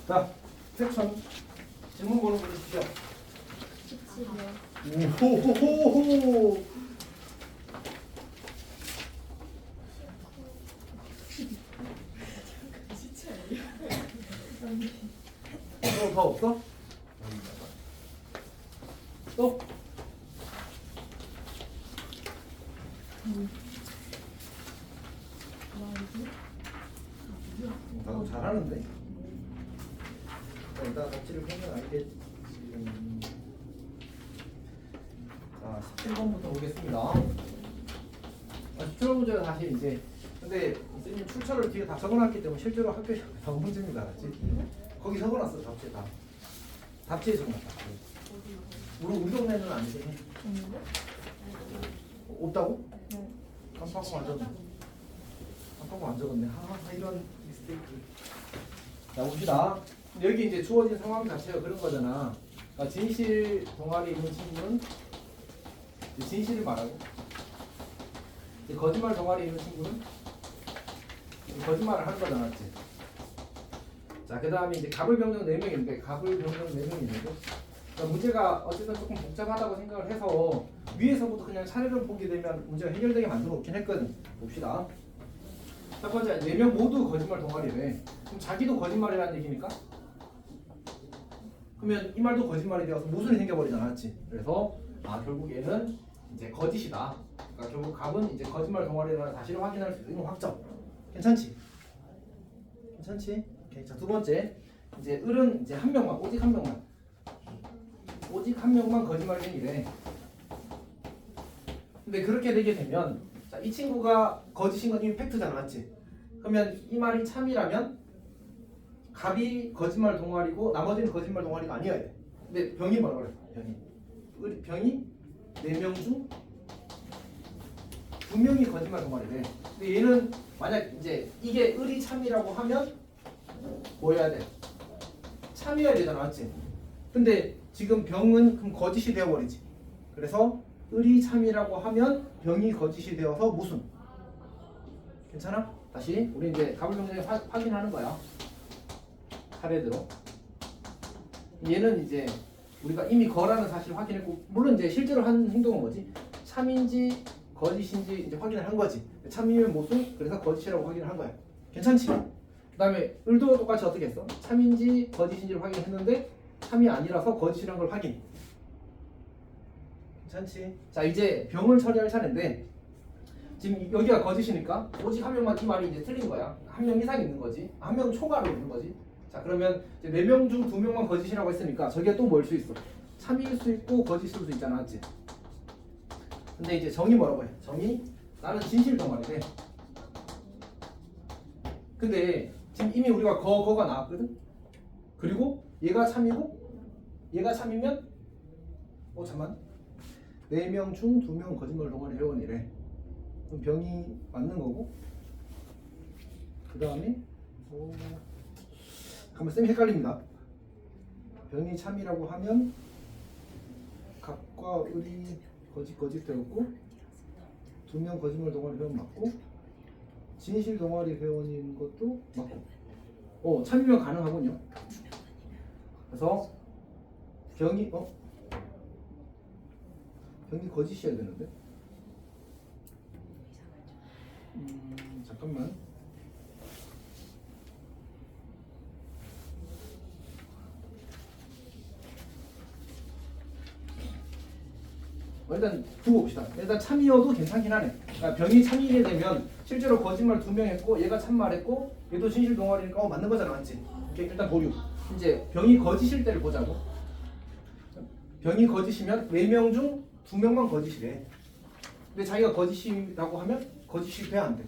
자, 섹션 질문 보는 거 주시죠. 17이요. 오호호호. 더 없어? 또? 나도 잘하는데. 일단 답지를 보면 알겠지. 자, 17번부터 보겠습니다. 17번 문제가 사실 이제 근데 선생님 출처를 뒤에 다 적어놨기 때문에 실제로 학교에 나온 문제입니다. 알았지? 거기 적어놨어 답지 다. 답지에 적어놨다. 우리 동네는 아니지? 없는데? 없다고? 네. 깜빡하고 안 적었네. 깜빡하고 안 적었네. 이런 미스테이크. 자 봅시다. 여기 이제 주어진 상황 자체가 그런 거잖아. 그러니까 진실 동아리 있는 친구는 이제 진실을 말하고, 이제 거짓말 동아리 있는 친구는 이제 거짓말을 하는 거잖아, 맞지? 자, 그 다음에 이제 갑을병정 4명인데, 갑을병정 4명인데, 그러니까 문제가 어쨌든 조금 복잡하다고 생각을 해서 위에서부터 그냥 차례를 보게 되면 문제가 해결되게 만들어 놓긴 했거든. 봅시다. 첫 번째, 4명 모두 거짓말 동아리래. 그럼 자기도 거짓말이라는 얘기니까? 그러면 이 말도 거짓말이 되어서 모순이 생겨버리잖아, 맞지? 그래서 결국 얘는 이제 거짓이다. 그러니까 결국 갑은 이제 거짓말 동아리라는 사실을 확인할 수 있는 확정. 괜찮지? 괜찮지? 오케이. 자, 두 번째, 이제 을은 이제 한 명만, 오직 한 명만 거짓말쟁이래. 근데 그렇게 되게 되면, 자, 이 친구가 거짓인 건 이미 팩트잖아, 맞지? 그러면 이 말이 참이라면 갑이 거짓말 동아리고 나머지는 거짓말 동아리가 아니어야 돼. 근데 병이 뭐라 그래? 병이 4명 중 2명이 거짓말 동아리래. 근데 얘는 만약 이제 이게 을이 참이라고 하면 뭐여야 돼? 참이어야 되잖아, 맞지? 근데 지금 병은 그럼 거짓이 되어버리지. 그래서 을이 참이라고 하면 병이 거짓이 되어서 무슨? 괜찮아? 다시 우리 이제 갑을병정에 확인하는 거야. 차례대로. 얘는 이제 우리가 이미 거라는 사실을 확인했고, 물론 이제 실제로 한 행동은 뭐지? 참인지 거짓인지 이제 확인을 한 거지. 참이면 무슨? 그래서 거짓이라고 확인을 한 거야. 괜찮지? 그 다음에 을도 똑같이 어떻게 했어? 참인지 거짓인지를 확인했는데 참이 아니라서 거짓이라는 걸 확인. 괜찮지? 자, 이제 병을 처리할 차례인데 지금 여기가 거짓이니까 오직 한 명만 이 말이 이제 틀린 거야. 한 명 이상 있는 거지. 한 명 초과로 있는 거지. 자, 그러면 이제 4명 중 2명만 거짓이라고 했으니까 저기가 또 뭘 수 있어? 참일 수 있고 거짓일 수 있잖아, 맞지? 근데 이제 정이 뭐라고 해? 정이 나는 진실 동아리래. 근데 지금 이미 우리가 거가 나왔거든? 그리고 얘가 참이고 얘가 참이면 잠만 4명 중 2명 거짓말 동아리 회원이래. 그럼 병이 맞는 거고, 그 다음에 한번 쌤이 헷갈립니다. 병이 참이라고 하면 갑과 을이 거짓 되었고 2명 거짓말 동아리 회원 맞고 진실 동아리 회원인 것도 맞고 참이면 가능하군요. 그래서 병이 병이 거짓이어야 되는데 잠깐만. 일단 두고 봅시다. 일단 참이어도 괜찮긴 하네. 그러니까 병이 참이게 되면 실제로 거짓말 2명 했고 얘가 참말했고 얘도 진실 동아리니까 맞는 거잖아, 맞지? 일단 보류. 이제 병이 거짓일 때를 보자고. 병이 거짓이면 4명 중 2명만 거짓이래. 근데 자기가 거짓이라고 하면 거짓이 돼, 안 돼?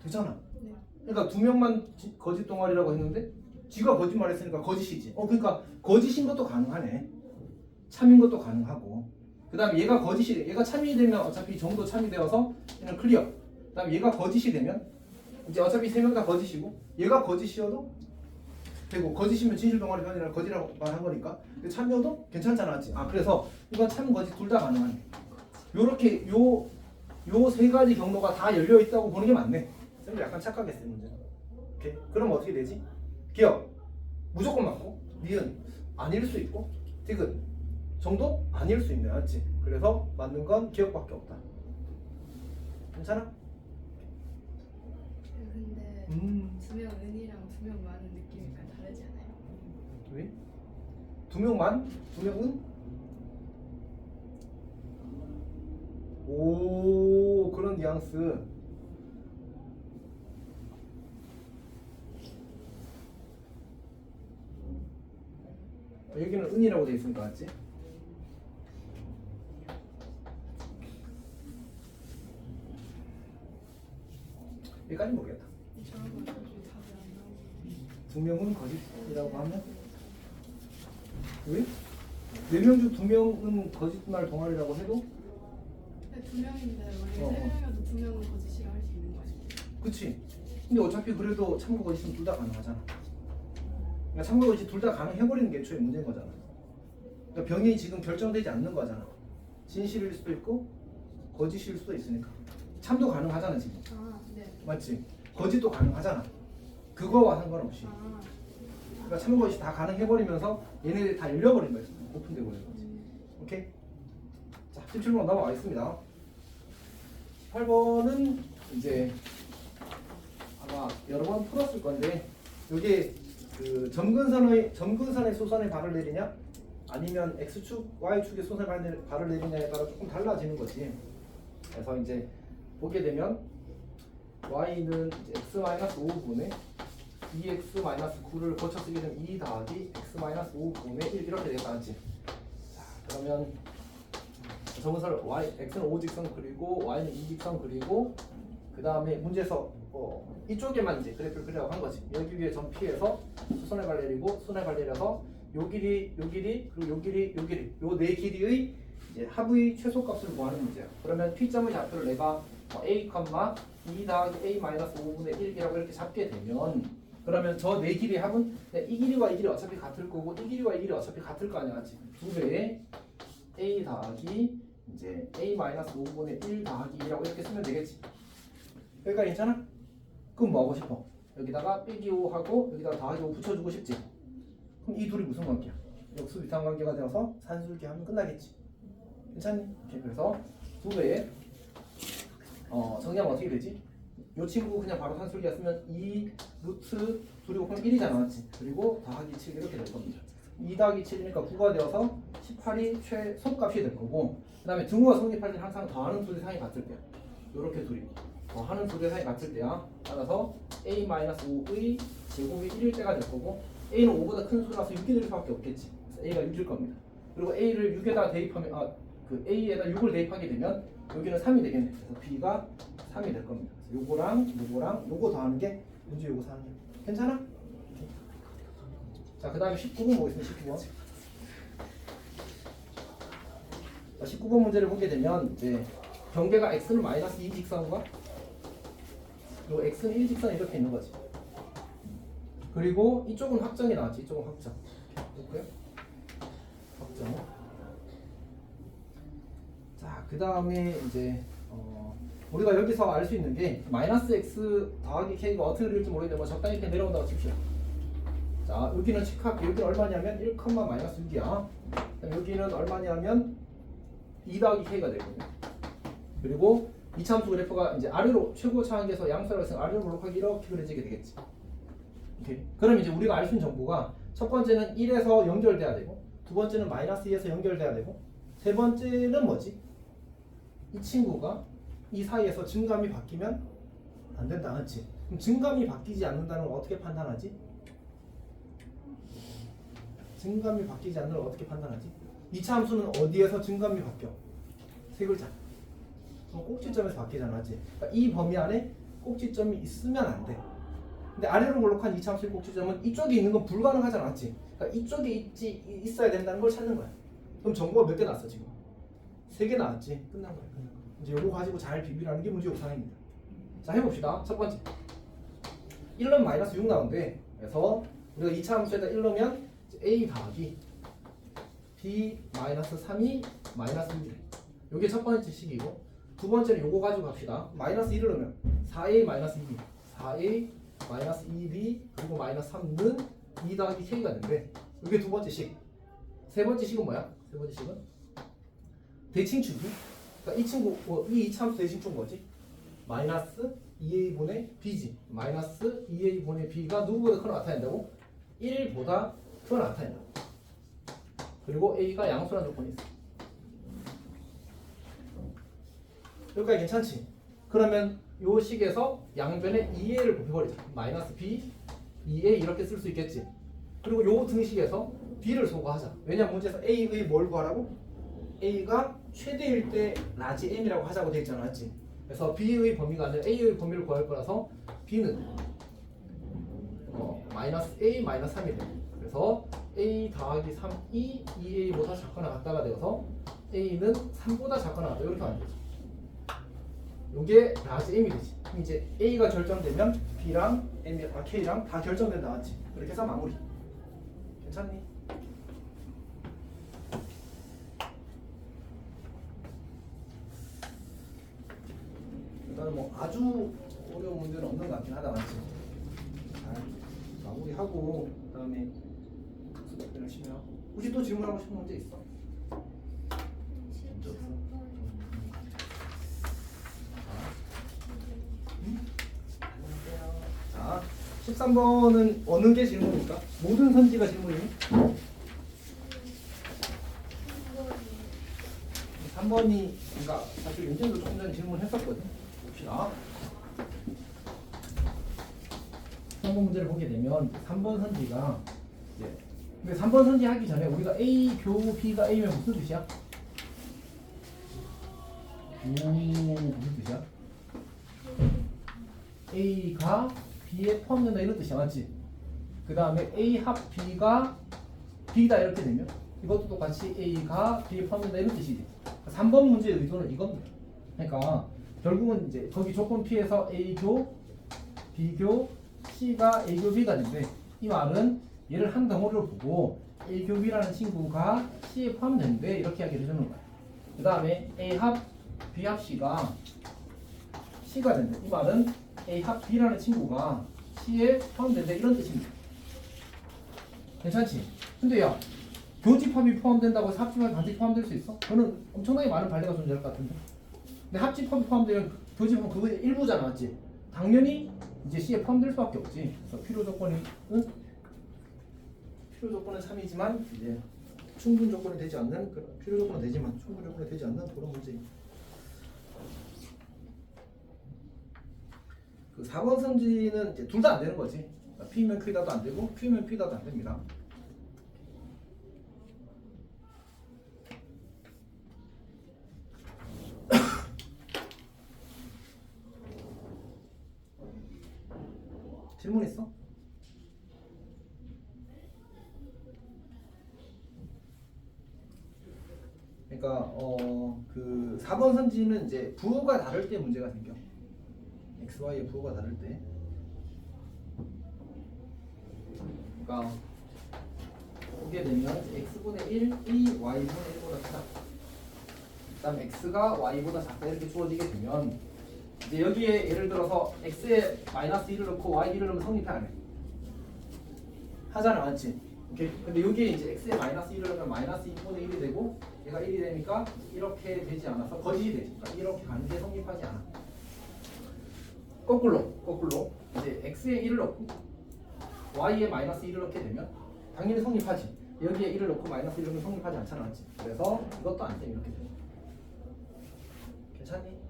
되잖아. 네. 그러니까 2명만 거짓 동아리라고 했는데 지가 거짓말했으니까 거짓이지. 그러니까 거짓인 것도 가능하네. 참인 것도 가능하고. 그 다음에 얘가 거짓이, 얘가 참이 되면 어차피 정도 참이 되어서 그냥 클리어. 그 다음에 얘가 거짓이 되면 이제 어차피 3명 다 거짓이고 얘가 거짓이어도 되고, 거짓이면 진실 동아리 편이라 거짓이라고 말한 거니까 참여도 괜찮잖아, 맞지? 그래서 이건 참 거짓 둘 다 가능하네. 요렇게 요 3가지 경로가 다 열려 있다고 보는 게 맞네. 쌤도 약간 착각했어요, 문제. 오케이. 그럼 어떻게 되지? 기억 무조건 맞고, 니은 아닐 수 있고, 디귿 정도 아닐 수 있네. 맞지? 그래서 맞는 건 기억밖에 없다. 괜찮아? 근데 두 명 은이랑 두 명 많은 느낌이 약간 다르지 않아요? 왜? 두 명만? 두 명은? 오, 그런 뉘앙스. 여기는 은이라고 돼 있으니까 맞지? 여기까지 모르겠다. 저런 거 솔직히 답이 안 나오고. 두 명은 거짓이라고 하면 왜? 네 명 중 두 명은 거짓말 동아리라고 해도 근데 두 명인데 만약에 어. 세 명이어도 두 명은 거짓이라 할 수 있는 거지. 그치? 근데 어차피 그래도 참고 거짓은 둘 다 가능하잖아. 그러니까 참고 거짓 둘 다 가능해버리는 게 애초에 문제인 거잖아. 그러니까 병이 지금 결정되지 않는 거잖아. 진실일 수도 있고 거짓일 수도 있으니까. 참도 가능하잖아 지금. 아, 네. 맞지? 거짓도 가능하잖아. 그거와 상관없이. 아, 그러니까 참고 거짓이 다 가능해버리면서 얘네들이 다 열려버린 거지. 오픈돼 버린 거지. 오케이? 자, 17번 넘어가 있습니다. 18번은 이제 아마 여러 번 풀었을 건데, 이게 그 점근선의 소선에 발을 내리냐, 아니면 x축, y축의 소선에 발을 내리냐에 따라 조금 달라지는 거지. 그래서 이제 보게 되면 y는 이제 x-5분의 2x-9를 거쳐 쓰게 되면 2 더하기 x-5분의 1 이렇게 되겠다. 자, 그러면 점근선을 x는 5직선 그리고 y는 2직선 그리고 그 다음에 문제에서 이쪽에만 이제 그래프를 그리라고 한 거지. 여기 위에 점 P에서 수선의 발 내리고 수선의 발 내려서 요 길이, 요 길이, 그리고 요 길이, 요 길이, 요 네 길이의 이제 합의 최소값을 구하는 문제야. 그러면 P점의 좌표를 내가 a, 2 더하기 a-5분의 1이라고 이렇게 잡게 되면, 그러면 저 네 길이의 합은 이 길이와 이 길이 어차피 같을 거고 이 길이와 이 길이 어차피 같을 거 아니야, 맞지? 두 배의 a 더하기 이제 a-5분의 1 더하기 2라고 이렇게 쓰면 되겠지. 여기가 괜찮아? 그럼 뭐 하고 싶어? 여기다가 빼기 5 하고 여기다가 더하기 5 붙여주고 싶지? 그럼 이 둘이 무슨 관계야? 역수 위상 관계가 되어서 산술기 하면 끝나겠지. 괜찮니? 오케이, 그래서 두 배의 정리하면 어떻게 되지? 이 친구 그냥 바로 산술기가 쓰면 2 루트 둘이 곱하면 1이잖아, 맞지? 그리고 더하기 7 이렇게 될 겁니다. 2 더하기 7이니까 9가 되어서 18이 최소값이 될 거고, 그 다음에 등호가 성립할 때는 항상 더하는 둘의 사이 같을 때야. 요렇게 둘이 더하는 둘의 사이 같을 때야. 따라서 a-5의 제곱이 1일 때가 될 거고, a는 5보다 큰 수라서 6이 될 수밖에 없겠지. 그래서 a가 6일 겁니다. 그리고 a를 6에다 대입하면 그 a에다 6을 대입하게 되면 여기는 3이 되겠네. 그래서 b가 3이 될 겁니다. 그래서 요거랑 요거 더하는 게 문제 요거 4는 괜찮아? 자, 그 다음에 19번 보겠습니다. 19번. 자, 19번 문제를 보게 되면 이제 경계가 x는 마이너스 2 직선과 그리고 x는 1 직선 이렇게 있는 거지. 그리고 이쪽은 확정이 나왔지. 이쪽은 확정. 됐고요. 확정. 자, 그 다음에 이제 우리가 여기서 알 수 있는 게 마이너스 x 더하기 k가 어떻게 그릴지 모르겠는데 뭐 적당히 이렇게 내려온다고 칩시다. 자, 여기는 식합, 여기는 얼마냐면 1, 마이너스 6이야. 여기는 얼마냐면 2 더하기 k가 되거든요. 그리고 이차함수 그래프가 이제 아래로 최고 차항에서 양수라고 해서 아래로 볼록하게 이렇게 그려지게 되겠지. 오케이. 그럼 이제 우리가 알 수 있는 정보가 첫 번째는 1에서 연결돼야 되고, 두 번째는 마이너스 2에서 연결돼야 되고, 세 번째는 뭐지? 이 친구가 이 사이에서 증감이 바뀌면 안 된다, 그렇지? 그럼 증감이 바뀌지 않는다는 걸 어떻게 판단하지? 증감이 바뀌지 않는 걸 어떻게 판단하지? 이차 함수는 어디에서 증감이 바뀌어? 세 글자. 꼭지점에서 바뀌잖아, 맞지? 그러니까 이 범위 안에 꼭지점이 있으면 안 돼. 근데 아래로 볼록한 이차 함수의 꼭지점은 이쪽에 있는 건 불가능하잖아, 맞지? 그러니까 이쪽에 있어야 된다는 걸 찾는 거야. 그럼 정보가 몇 개 나왔어 지금? 3개 나왔지? 끝난 거야, 끝난 거야. 이제 요거 가지고 잘 비비라는 게 문제 요상입니다. 자, 해봅시다. 첫 번째 1 넣으면 마이너스 6 나온대. 그래서 우리가 2차 함수에다 1 넣으면 a 더하기 b 마이너스 3이 마이너스 6이래. 요게 첫 번째 식이고, 두 번째는 요거 가지고 갑시다. 마이너스 1을 넣으면 4a 마이너스 2, 4a 마이너스 2b 그리고 마이너스 3는 2 더하기 k가 된대. 이게 두 번째 식. 세 번째 식은 뭐야? 세 번째 식은 대칭축이. 그러니까 이 친구 이 이차함수 대칭축인 거지. 마이너스 2a분의 b지. 마이너스 2a분의 b가 누구보다 크게 나타낸다고? 1보다 크게 나타낸다고. 그리고 a가 양수라는 조건이 있어. 여기까지 괜찮지? 그러면 요 식에서 양변에 2a를 곱해버리자. 마이너스 b 2a 이렇게 쓸 수 있겠지. 그리고 요 등식에서 b를 소거하자. 왜냐면 문제에서 a의 뭘 구하라고? a가 최대일 때 라지 m이라고 하자고 돼 있잖아, 맞지? 그래서 b의 범위가 아니라 a의 범위를 구할 거라서 b는 마이너스 a 마이너스 3이 돼. 그래서 a 더하기 3이 2a보다 작거나 같다가 되어서 a는 3보다 작거나 같다 이렇게 하면 되죠. 요게 라지 m이 되지. 그럼 이제 a가 결정되면 b랑 k랑 다 결정된다, 맞지? 그렇게 해서 마무리. 괜찮니? 일단은 뭐 아주 어려운 문제는 없는 것 같긴 하다, 맞지? 잘 마무리하고 그다음에 수업 열심히 하고. 혹시 또 질문하고 싶은 문제 있어? 문제 없어? 자, 13번은 어느 게 질문입니까? 모든 선지가 질문이니? 3번이 그러니까 사실 윤진도 조금 전에 질문했었거든. 봅시다. 3번 문제를 보게 되면 3번 선지가 이제 근데 3번 선지 하기 전에 우리가 A 교 B가 A면 무슨 뜻이야? 무슨 뜻이야? A가 B에 포함된다 이런 뜻이야, 맞지? 그 다음에 A 합 B가 B다 이렇게 되면 이것도 똑같이 A가 B에 포함된다 이런 뜻이지. 3번 문제의 의도는 이겁니다. 그러니까 결국은 이제 거기 조건 P에서 A교, B교, C가 A교, B가 되는데 이 말은 얘를 한 덩어리로 보고 A교, B라는 친구가 C에 포함되는데 이렇게 이야기를 해주는 거야. 그 다음에 A 합, B 합 C가 C가 된다. 이 말은 A 합 B라는 친구가 C에 포함된다 이런 뜻입니다. 괜찮지? 근데 야 교집합이 포함된다고 해서 합집합이 반드시 포함될 수 있어? 그거는 엄청나게 많은 반대가 존재할 것 같은데. 근데 합집합이 포함되면 교집합은 그거의 일부잖아, 맞지? 당연히 이제 C에 포함될 수밖에 없지. 그래서 필요 조건은 필요 조건은 3이지만 이제 충분 조건이 되지 않는 필요 조건은 되지만 충분 조건이 되지 않는 그런 문제. 그 4번 선지는 이제 둘 다 안 되는 거지. 그러니까 P면 Q다도 안 되고 Q면 P다도 안 됩니다. 질문 있어? 그러니까 그 4번 선지는 이제 부호가 다를 때 문제가 생겨. x, y의 부호가 다를 때. 그러니까 보게 되면 x분의 1, 이 y분의 1보다 크다. 그다음 x가 y보다 작다 이렇게 주어지게 되면 이제 여기에 예를 들어서 x에 마이너스 1을 넣고 y 1을 넣으면 성립해 안 해? 하잖아, 맞지? 오케이. 근데 여기에 이제 x에 마이너스 1을 넣으면 마이너스 2분의 1이 되고 얘가 1이 되니까 이렇게 되지 않아서 거짓이 되지. 그러니까 이렇게 가는 게 성립하지 않아. 거꾸로 이제 x에 1을 넣고 y에 마이너스 1을 넣게 되면 당연히 성립하지. 여기에 1을 넣고 마이너스 1을 넣으면 성립하지 않잖아, 맞지? 그래서 이것도 안 돼. 이렇게 돼. 괜찮니?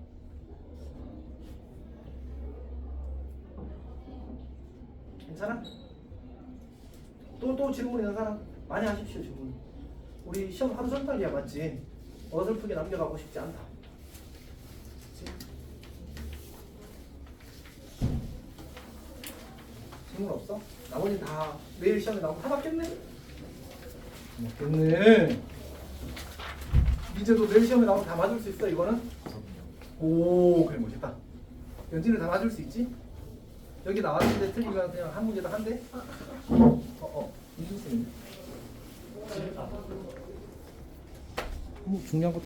괜찮아? 또 질문 있는 사람 많이 하십시오. 질문. 우리 시험 하루 전달이야, 맞지? 어설프게 남겨가고 싶지 않다. 그치? 질문 없어? 나머지는 다 내일 시험에 나오면 다 맞겠네? 맞겠네. 이제도 내일 시험에 나오면 다 맞을 수 있어, 이거는? 오, 그래, 멋있다. 연진을 다 맞을 수 있지? 여기 나왔는데 틀리면 그냥 한 문제당 한 대? 이준쌤인데? 중요한 거